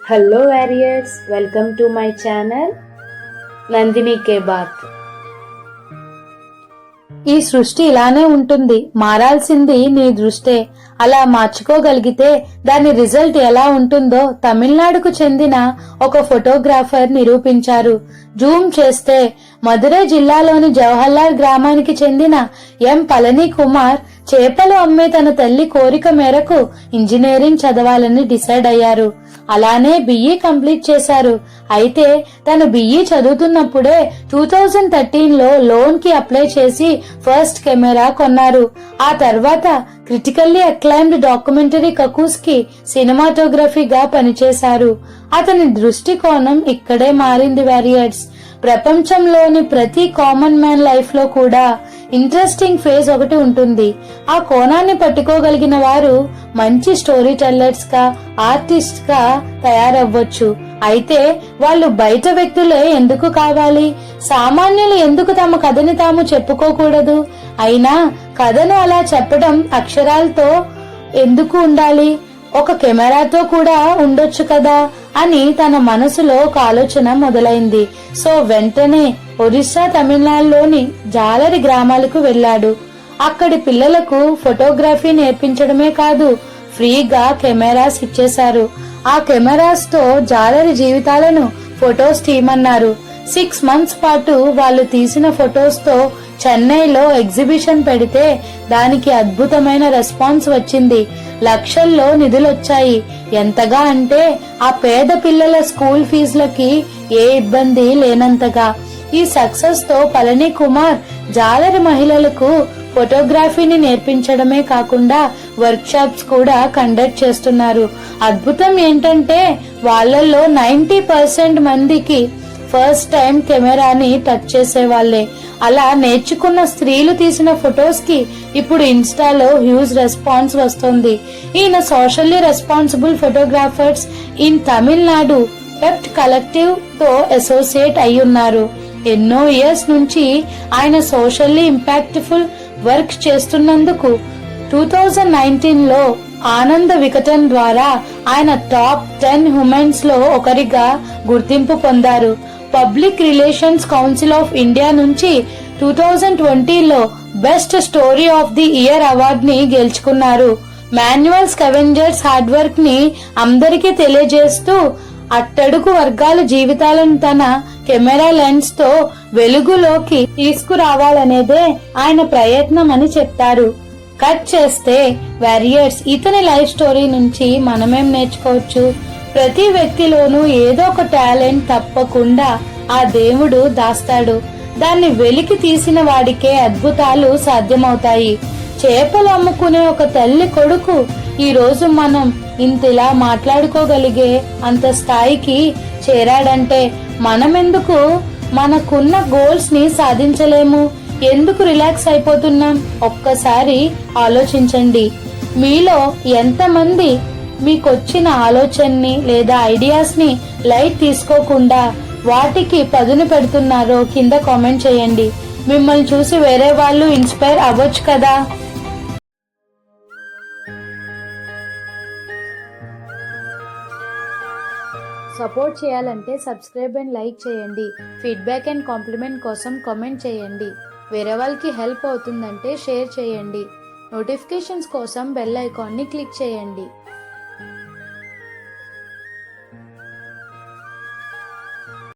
Hello warriors, welcome to my channel Nandini కే బాత్. ఈ సృష్టి ఇలానే ఉంటుంది, మారాల్సింది నీ దృష్టే. అలా మార్చుకోగలిగితే దాని రిజల్ట్ ఎలా ఉంటుందో తమిళనాడుకు చెందిన ఒక ఫోటోగ్రాఫర్ నిరూపించారు. జూమ్ చేస్తే మదురై జిల్లాలోని జవహర్లాల్ గ్రామానికి చెందిన ఎం పళని కుమార్ చేపలు అమ్మే తన తల్లి కోరిక మేరకు ఇంజనీరింగ్ చదవాలని డిసైడ్ అయ్యారు. అలానే బిఈ కంప్లీట్ చేశారు. అయితే తను బిఈ చదువుతున్నప్పుడే 2013లో లోన్ కి అప్లై చేసి ఫస్ట్ కెమెరా కొన్నారు. ఆ తర్వాత క్రిటికల్లీ అక్లైమ్డ్ డాక్యుమెంటరీ కకూస్ కి సినిమాటోగ్రఫీగా పనిచేశారు. అతని దృష్టికోణం ఇక్కడే మారింది వారియర్స్. ప్రపంచంలోని ప్రతి కామన్ మ్యాన్ లైఫ్ లో కూడా ఇంట్రెస్టింగ్ ఫేజ్ ఒకటి ఉంటుంది. ఆ కోణాన్ని పట్టుకోగలిగిన వారు మంచి స్టోరీ టెల్లర్స్ గా, ఆర్టిస్ట్ గా తయారవ్వచ్చు. అయితే వాళ్ళు బయట వ్యక్తులే ఎందుకు కావాలి? సామాన్యులు ఎందుకు తమ కథని తాము చెప్పుకోకూడదు? అయినా కథను అలా చెప్పడం అక్షరాలతో ఎందుకు ఉండాలి? ఒక కెమెరాతో కూడా ఉండొచ్చు కదా అని తన మనసులో ఒక ఆలోచన మొదలైంది. సో వెంటనే ఒరిస్సా, తమిళనాడులోని జాలరి గ్రామాలకు వెళ్లాడు. అక్కడి పిల్లలకు ఫోటోగ్రఫీ నేర్పించడమే కాదు, ఫ్రీగా కెమెరాస్ ఇచ్చేశారు. ఆ కెమెరాస్ తో జాలరి జీవితాలను ఫొటోస్ తీయమన్నారు. 6 months పాటు వాళ్ళు తీసిన ఫొటోస్ తో చెన్నైలో ఎగ్జిబిషన్ పెడితే దానికి అద్భుతమైన రెస్పాన్స్ వచ్చింది. లక్షల్లో నిధులొచ్చాయి. ఎంతగా అంటే ఆ పేద పిల్లల స్కూల్ ఫీజులకి ఏ ఇబ్బంది లేనంతగా. ఈ సక్సెస్ తో పళని కుమార్ జాలరి మహిళలకు ఫోటోగ్రఫీని నేర్పించడమే కాకుండా వర్క్ షాప్స్ కూడా కండక్ట్ చేస్తున్నారు. అద్భుతం ఏంటంటే వాళ్ళల్లో 90% మందికి ఫస్ట్ టైం కెమెరాని టచ్ చేసే వాళ్ళే. అలా నేర్చుకున్న స్త్రీలు తీసిన ఫొటోస్ కి ఇప్పుడు ఇన్స్టాలో హ్యూజ్ రెస్పాన్స్ వస్తుంది. ఈయన socially responsible photographers in Tamil Nadu పెప్ట్ కలెక్టివ్ తో అసోసియేట్ అయ్యున్నారు. ఎన్నో ఇయర్స్ నుంచి ఆయన సోషల్లీ ఇంపాక్ట్ఫుల్ వర్క్ చేస్తున్నందుకు 2019లో ఆనంద వికటన్ ద్వారా ఆయన టాప్ 10 ఉమెన్స్ లో ఒకరిగా గుర్తింపు పొందారు. Public relations council of India నుంచి 2020లో best story of the year award ని గెలుచుకున్నారు. మాన్యువల్ స్కావెంజర్స్ హార్డ్ వర్క్ ని అందరికీ తెలియజేస్తూ అట్టడుగు వర్గాల జీవితాలను తన కెమెరా లెన్స్ తో వెలుగులోకి తీసుకురావాలనేదే ఆయన ప్రయత్నం అని చెప్తారు. కట్ చేస్తే వారియర్స్, ఇతని లైఫ్ స్టోరీ నుంచి మనమేం నేర్చుకోవచ్చు? ప్రతి వ్యక్తిలోనూ ఏదో ఒక టాలెంట్ తప్పకుండా ఆ దేవుడు దాస్తాడు. దాన్ని వెలికి తీసిన వాడికే అద్భుతాలు సాధ్యమవుతాయి. చేపలు అమ్ముకునే ఒక తల్లి కొడుకు ఈ రోజు మనం ఇంతలా మాట్లాడుకోగలిగే అంత స్థాయికి చేరాడంటే మనమెందుకు మనకున్న గోల్స్ ని సాధించలేము? ఎందుకు రిలాక్స్ అయిపోతున్నాం? ఒక్కసారి ఆలోచించండి. మీలో ఎంతమంది మీకొచ్చిన ఆలోచనని లేదా ఐడియాస్ ని లైట్ తీసుకోకుండా వాటికి పదును పెడుతున్నారో కింద కామెంట్ చేయండి. మిమ్మల్ని చూసి వేరే వాళ్ళు ఇన్స్పైర్ అవ్వచ్చు కదా. సపోర్ట్ చేయాలంటే సబ్స్క్రైబ్ అండ్ లైక్ చేయండి. ఫీడ్బ్యాక్ అండ్ కాంప్లిమెంట్ కోసం కామెంట్ చేయండి. వేరే వాళ్ళకి హెల్ప్ అవుతుందంటే షేర్ చేయండి. నోటిఫికేషన్స్ కోసం బెల్ ఐకాన్ని క్లిక్ చేయండి.